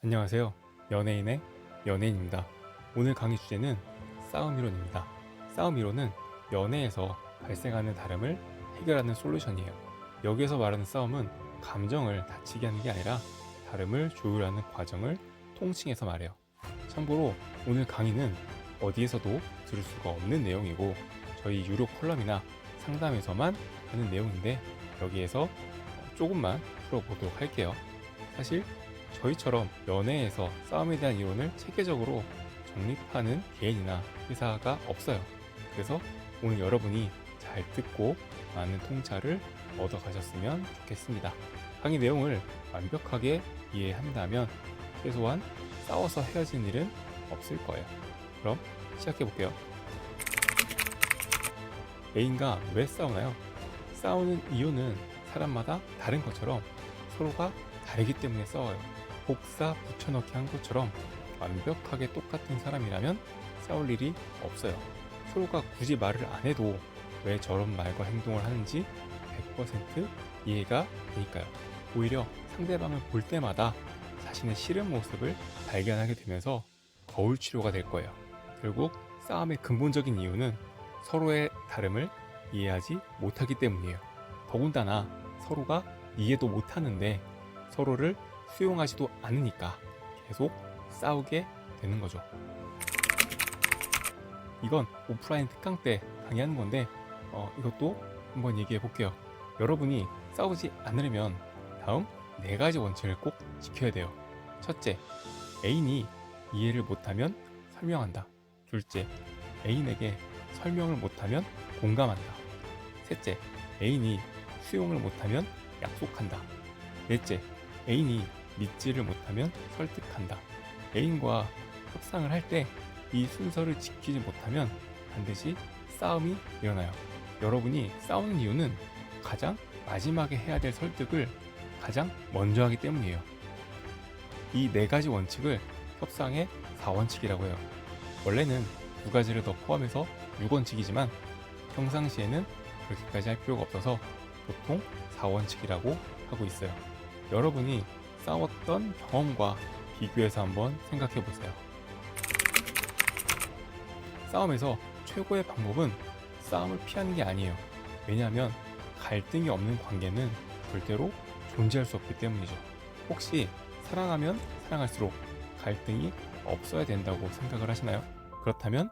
안녕하세요. 연예인의 연예인입니다. 오늘 강의 주제는 싸움 이론입니다. 싸움 이론은 연애에서 발생하는 다름을 해결하는 솔루션이에요. 여기에서 말하는 싸움은 감정을 다치게 하는 게 아니라 다름을 조율하는 과정을 통칭해서 말해요. 참고로 오늘 강의는 어디에서도 들을 수가 없는 내용이고 저희 유료 콜럼이나 상담에서만 하는 내용인데 여기에서 조금만 풀어보도록 할게요. 사실 저희처럼 연애에서 싸움에 대한 이론을 체계적으로 정립하는 개인이나 회사가 없어요. 그래서 오늘 여러분이 잘 듣고 많은 통찰을 얻어 가셨으면 좋겠습니다. 강의 내용을 완벽하게 이해한다면 최소한 싸워서 헤어진 일은 없을 거예요. 그럼 시작해 볼게요. 애인과 왜 싸우나요? 싸우는 이유는 사람마다 다른 것처럼 서로가 다르기 때문에 싸워요. 복사 붙여넣기 한 것처럼 완벽하게 똑같은 사람이라면 싸울 일이 없어요. 서로가 굳이 말을 안 해도 왜 저런 말과 행동을 하는지 100% 이해가 되니까요. 오히려 상대방을 볼 때마다 자신의 싫은 모습을 발견하게 되면서 거울 치료가 될 거예요. 결국 싸움의 근본적인 이유는 서로의 다름을 이해하지 못하기 때문이에요. 더군다나 서로가 이해도 못하는데 서로를 수용하지도 않으니까 계속 싸우게 되는 거죠. 이건 오프라인 특강 때 강의하는 건데 이것도 한번 얘기해 볼게요. 여러분이 싸우지 않으려면 다음 4가지 원칙을 꼭 지켜야 돼요. 첫째, 애인이 이해를 못하면 설명한다. 둘째, 애인에게 설명을 못하면 공감한다. 셋째, 애인이 수용을 못하면 약속한다. 넷째, 애인이 믿지를 못하면 설득한다. 애인과 협상을 할 때 이 순서를 지키지 못하면 반드시 싸움이 일어나요. 여러분이 싸우는 이유는 가장 마지막에 해야 될 설득을 가장 먼저 하기 때문이에요. 이 4가지 원칙을 협상의 4원칙이라고 해요. 원래는 2가지를 더 포함해서 6원칙이지만 평상시에는 그렇게까지 할 필요가 없어서 보통 4원칙이라고 하고 있어요. 여러분이 싸웠던 경험과 비교해서 한번 생각해 보세요. 싸움에서 최고의 방법은 싸움을 피하는 게 아니에요. 왜냐하면 갈등이 없는 관계는 절대로 존재할 수 없기 때문이죠. 혹시 사랑하면 사랑할수록 갈등이 없어야 된다고 생각을 하시나요? 그렇다면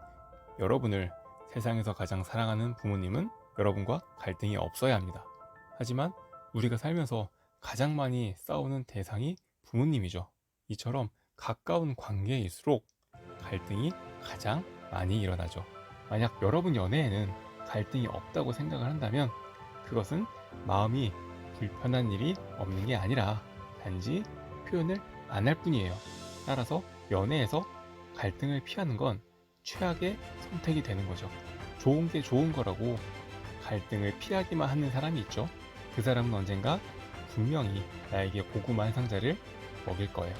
여러분을 세상에서 가장 사랑하는 부모님은 여러분과 갈등이 없어야 합니다. 하지만 우리가 살면서 가장 많이 싸우는 대상이 부모님이죠. 이처럼 가까운 관계일수록 갈등이 가장 많이 일어나죠. 만약 여러분 연애에는 갈등이 없다고 생각을 한다면 그것은 마음이 불편한 일이 없는 게 아니라 단지 표현을 안 할 뿐이에요. 따라서 연애에서 갈등을 피하는 건 최악의 선택이 되는 거죠. 좋은 게 좋은 거라고 갈등을 피하기만 하는 사람이 있죠. 그 사람은 언젠가 분명히 나에게 고구마 한 상자를 먹일 거예요.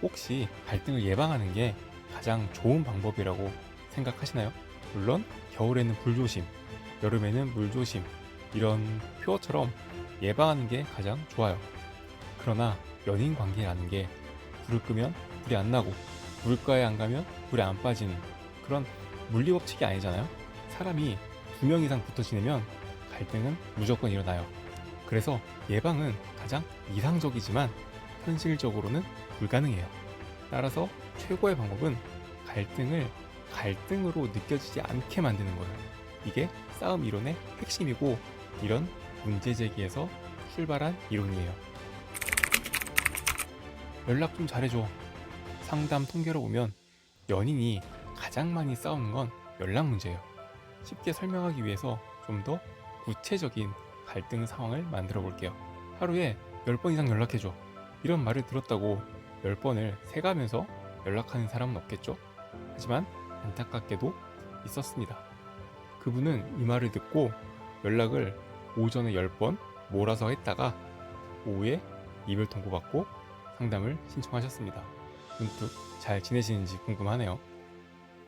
혹시 갈등을 예방하는 게 가장 좋은 방법이라고 생각하시나요? 물론 겨울에는 불조심, 여름에는 물조심 이런 표어처럼 예방하는 게 가장 좋아요. 그러나 연인 관계라는 게 불을 끄면 불이 안 나고 물가에 안 가면 불이 안 빠지는 그런 물리법칙이 아니잖아요. 사람이 2명 이상 붙어 지내면 갈등은 무조건 일어나요. 그래서 예방은 가장 이상적이지만 현실적으로는 불가능해요. 따라서 최고의 방법은 갈등을 갈등으로 느껴지지 않게 만드는 거예요. 이게 싸움 이론의 핵심이고 이런 문제 제기에서 출발한 이론이에요. 연락 좀 잘해줘. 상담 통계로 보면 연인이 가장 많이 싸우는 건 연락 문제예요. 쉽게 설명하기 위해서 좀 더 구체적인 갈등 상황을 만들어 볼게요. 하루에 10번 이상 연락해줘. 이런 말을 들었다고 10번을 세가면서 연락하는 사람은 없겠죠? 하지만 안타깝게도 있었습니다. 그분은 이 말을 듣고 연락을 오전에 10번 몰아서 했다가 오후에 이별 통보받고 상담을 신청하셨습니다. 문득 잘 지내시는지 궁금하네요.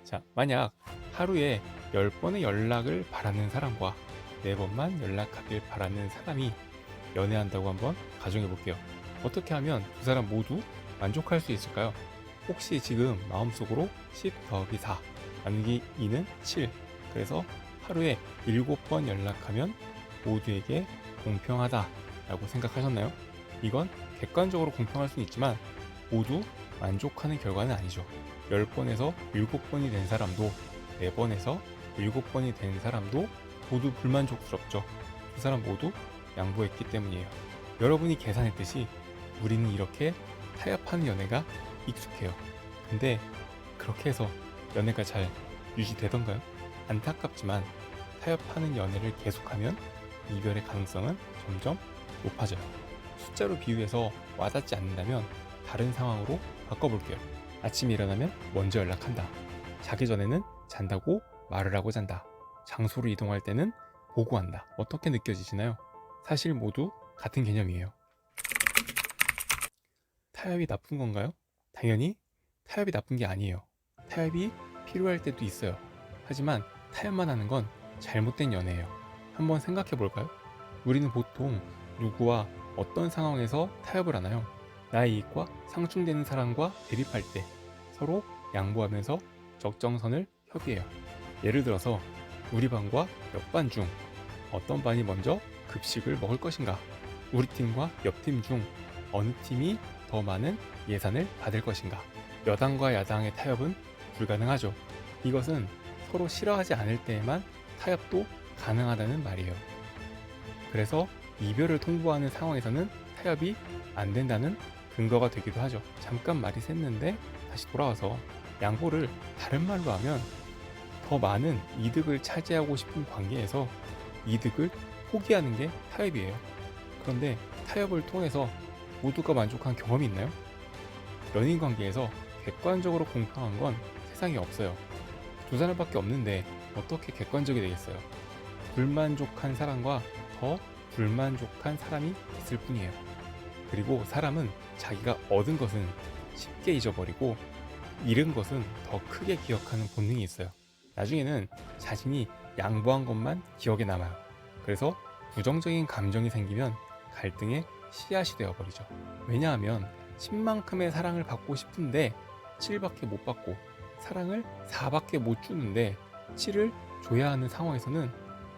자, 만약 하루에 10번의 연락을 바라는 사람과 4번만 연락하길 바라는 사람이 연애한다고 한번 가정해 볼게요. 어떻게 하면 두 사람 모두 만족할 수 있을까요? 혹시 지금 마음속으로 10 더하기 4 나누기 2는 7, 그래서 하루에 7번 연락하면 모두에게 공평하다 라고 생각하셨나요? 이건 객관적으로 공평할 수는 있지만 모두 만족하는 결과는 아니죠. 10번에서 7번이 된 사람도 4번에서 7번이 된 사람도 모두 불만족스럽죠. 두 사람 모두 양보했기 때문이에요. 여러분이 계산했듯이 우리는 이렇게 타협하는 연애가 익숙해요. 근데 그렇게 해서 연애가 잘 유지되던가요? 안타깝지만 타협하는 연애를 계속하면 이별의 가능성은 점점 높아져요. 숫자로 비유해서 와닿지 않는다면 다른 상황으로 바꿔볼게요. 아침에 일어나면 먼저 연락한다. 자기 전에는 잔다고 말을 하고 잔다. 장소를 이동할 때는 보고한다. 어떻게 느껴지시나요? 사실 모두 같은 개념이에요. 타협이 나쁜 건가요? 당연히 타협이 나쁜 게 아니에요. 타협이 필요할 때도 있어요. 하지만 타협만 하는 건 잘못된 연애예요. 한번 생각해 볼까요? 우리는 보통 누구와 어떤 상황에서 타협을 하나요? 나의 이익과 상충되는 사람과 대립할 때 서로 양보하면서 적정선을 협의해요. 예를 들어서 우리 반과 옆 반 중 어떤 반이 먼저 급식을 먹을 것인가? 우리 팀과 옆 팀 중 어느 팀이 더 많은 예산을 받을 것인가? 여당과 야당의 타협은 불가능하죠. 이것은 서로 싫어하지 않을 때에만 타협도 가능하다는 말이에요. 그래서 이별을 통보하는 상황에서는 타협이 안 된다는 근거가 되기도 하죠. 잠깐 말이 샜는데 다시 돌아와서 양보를 다른 말로 하면 더 많은 이득을 차지하고 싶은 관계에서 이득을 포기하는 게 타협이에요. 그런데 타협을 통해서 모두가 만족한 경험이 있나요? 연인 관계에서 객관적으로 공평한 건 세상에 없어요. 두 사람밖에 없는데 어떻게 객관적이 되겠어요? 불만족한 사람과 더 불만족한 사람이 있을 뿐이에요. 그리고 사람은 자기가 얻은 것은 쉽게 잊어버리고 잃은 것은 더 크게 기억하는 본능이 있어요. 나중에는 자신이 양보한 것만 기억에 남아요. 그래서 부정적인 감정이 생기면 갈등의 씨앗이 되어버리죠. 왜냐하면 10만큼의 사랑을 받고 싶은데 7밖에 못 받고 사랑을 4밖에 못 주는데 7을 줘야 하는 상황에서는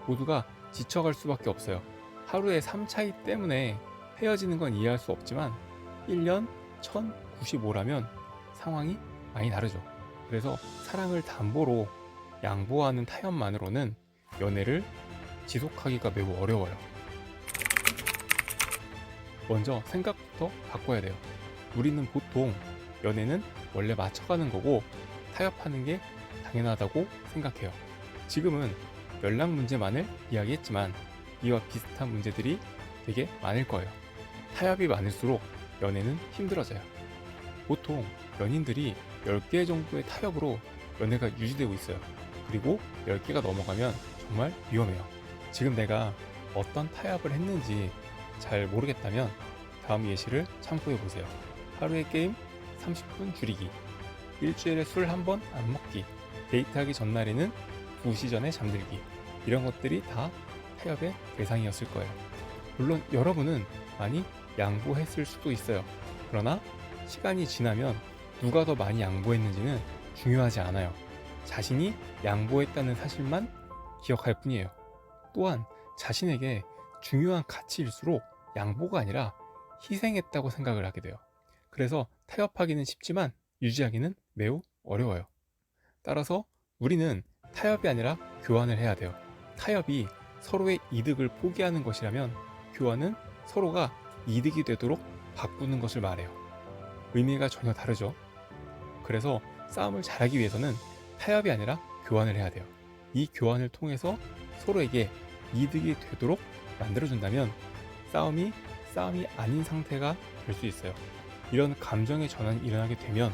모두가 지쳐갈 수밖에 없어요. 하루의 3 차이 때문에 헤어지는 건 이해할 수 없지만 1년 1095라면 상황이 많이 다르죠. 그래서 사랑을 담보로 양보하는 타협만으로는 연애를 지속하기가 매우 어려워요. 먼저 생각부터 바꿔야 돼요. 우리는 보통 연애는 원래 맞춰가는 거고 타협하는 게 당연하다고 생각해요. 지금은 연락 문제만을 이야기했지만 이와 비슷한 문제들이 되게 많을 거예요. 타협이 많을수록 연애는 힘들어져요. 보통 연인들이 10개 정도의 타협으로 연애가 유지되고 있어요. 그리고 10개가 넘어가면 정말 위험해요. 지금 내가 어떤 타협을 했는지 잘 모르겠다면 다음 예시를 참고해 보세요. 하루에 게임 30분 줄이기, 일주일에 술 한 번 안 먹기, 데이트하기 전날에는 2시 전에 잠들기, 이런 것들이 다 타협의 대상이었을 거예요. 물론 여러분은 많이 양보했을 수도 있어요. 그러나 시간이 지나면 누가 더 많이 양보했는지는 중요하지 않아요. 자신이 양보했다는 사실만 기억할 뿐이에요. 또한 자신에게 중요한 가치일수록 양보가 아니라 희생했다고 생각을 하게 돼요. 그래서 타협하기는 쉽지만 유지하기는 매우 어려워요. 따라서 우리는 타협이 아니라 교환을 해야 돼요. 타협이 서로의 이득을 포기하는 것이라면 교환은 서로가 이득이 되도록 바꾸는 것을 말해요. 의미가 전혀 다르죠. 그래서 싸움을 잘하기 위해서는 타협이 아니라 교환을 해야 돼요. 이 교환을 통해서 서로에게 이득이 되도록 만들어준다면 싸움이 아닌 상태가 될 수 있어요. 이런 감정의 전환이 일어나게 되면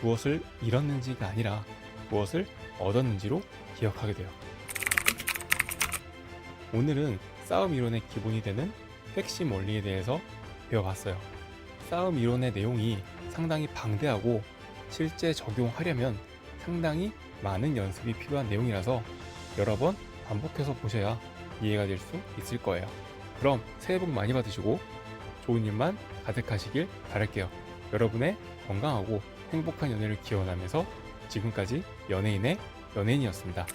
무엇을 잃었는지가 아니라 무엇을 얻었는지로 기억하게 돼요. 오늘은 싸움 이론의 기본이 되는 핵심 원리에 대해서 배워봤어요. 싸움 이론의 내용이 상당히 방대하고 실제 적용하려면 상당히 많은 연습이 필요한 내용이라서 여러 번 반복해서 보셔야 이해가 될 수 있을 거예요. 그럼 새해 복 많이 받으시고 좋은 일만 가득하시길 바랄게요. 여러분의 건강하고 행복한 연애를 기원하면서 지금까지 연예인의 연예인이었습니다.